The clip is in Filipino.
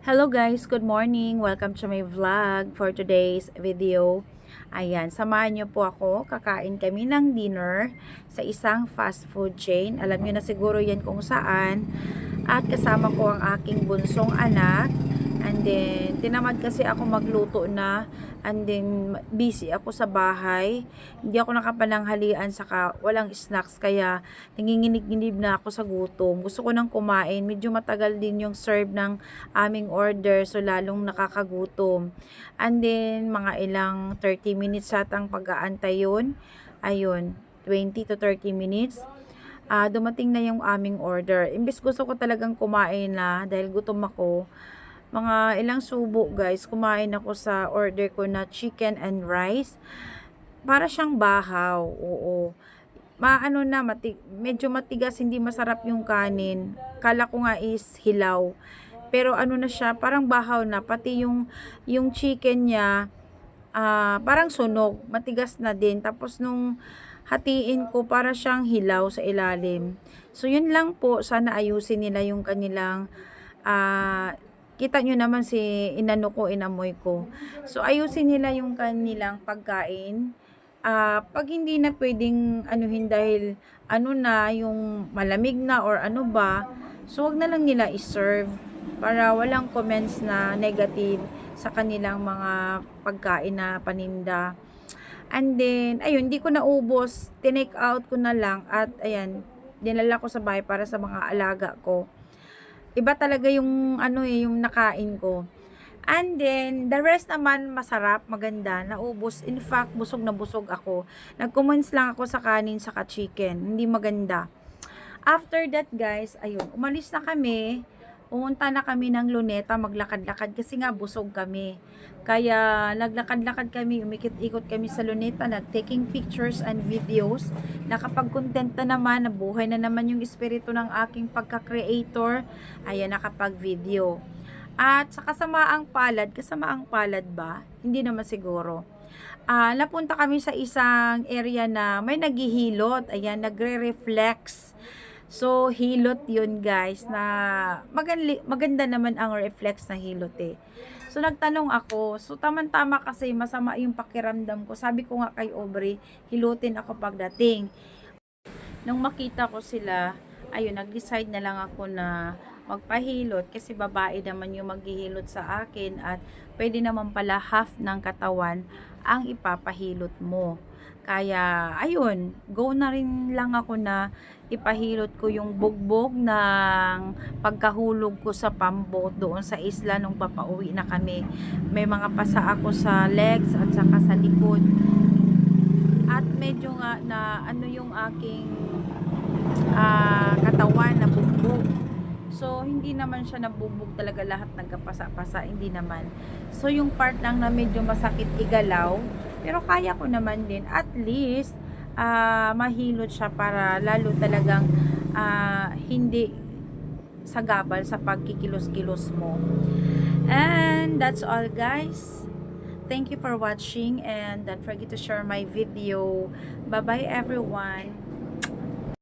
Hello guys, good morning. Welcome to my vlog for today's video. Ayan, samahan niyo po ako. Kakain kami ng dinner sa isang fast food chain. Alam niyo na siguro yan kung saan. At kasama ko ang aking bunsong anak. And then, tinamad kasi ako magluto na. And then, busy ako sa bahay. Hindi ako nakapananghalian saka walang snacks. Kaya, nanginginig-nginib na ako sa gutom. Gusto ko nang kumain. Medyo matagal din yung serve ng aming order. So, lalong nakakagutom. And then, mga ilang 30 minutes satang pag-aantay yun. Ayun, 20 to 30 minutes. Dumating na yung aming order. Imbes gusto ko talagang kumain na dahil gutom ako. Mga ilang subo guys, kumain ako sa order ko na chicken and rice. Para siyang bahaw, oo. Maano na, medyo matigas, hindi masarap yung kanin. Kala ko nga is hilaw. Pero ano na siya, parang bahaw na. Pati yung chicken niya, parang sunog. Matigas na din. Tapos nung hatiin ko, para siyang hilaw sa ilalim. So, yun lang po. Sana ayusin nila yung kanilang kita nyo naman si inano ko, inamoy ko. So, ayusin nila yung kanilang pagkain. Pag hindi na pwedeng anuhin dahil ano na, yung malamig na or ano ba, so wag na lang nila iserve para walang comments na negative sa kanilang mga pagkain na paninda. And then, ayun, hindi ko naubos. Tinake out ko na lang at ayan, dinala ko sa bahay para sa mga alaga ko. Iba talaga yung ano yung nakain ko. And then, the rest naman masarap, maganda, naubos. In fact, busog na busog ako. Nag-comments lang ako sa kanin sa chicken, hindi maganda. After that guys, ayun, umalis na kami. Pumunta na kami ng Luneta, maglakad-lakad kasi nga busog kami. Kaya naglakad-lakad kami, umikot-ikot kami sa Luneta, nag-taking pictures and videos. Nakapag-content na naman, nabuhay na naman yung espiritu ng aking pagka-creator. Ayan, nakapag-video. At sa kasamaang palad ba? Hindi naman siguro. Napunta kami sa isang area na may naghihilot. Ayan, nagre-reflex. So, hilot yun guys na maganda naman ang reflex na hilot eh. So, nagtanong ako. So, tama-tama kasi masama yung pakiramdam ko. Sabi ko nga kay Aubrey, hilutin ako pagdating. Nung makita ko sila, ayun, nag-decide na lang ako na magpahilot kasi babae naman yung maghihilot sa akin at pwede naman pala half ng katawan ang ipapahilot mo. Kaya, ayun, go na rin lang ako na ipahilot ko yung bugbog ng pagkahulog ko sa pambot doon sa isla nung papauwi na kami. May mga pasa ako sa legs at saka sa likod. At medyo nga na ano yung aking katawan na bugbog. So, hindi naman siya nabugbog talaga lahat nagkapasa-pasa, hindi naman. So, yung part lang na medyo masakit igalaw, pero kaya ko naman din. At least, mahilot siya para lalo talagang hindi sagabal sa pagkikilos-kilos mo. And that's all guys. Thank you for watching and don't forget to share my video. Bye-bye everyone.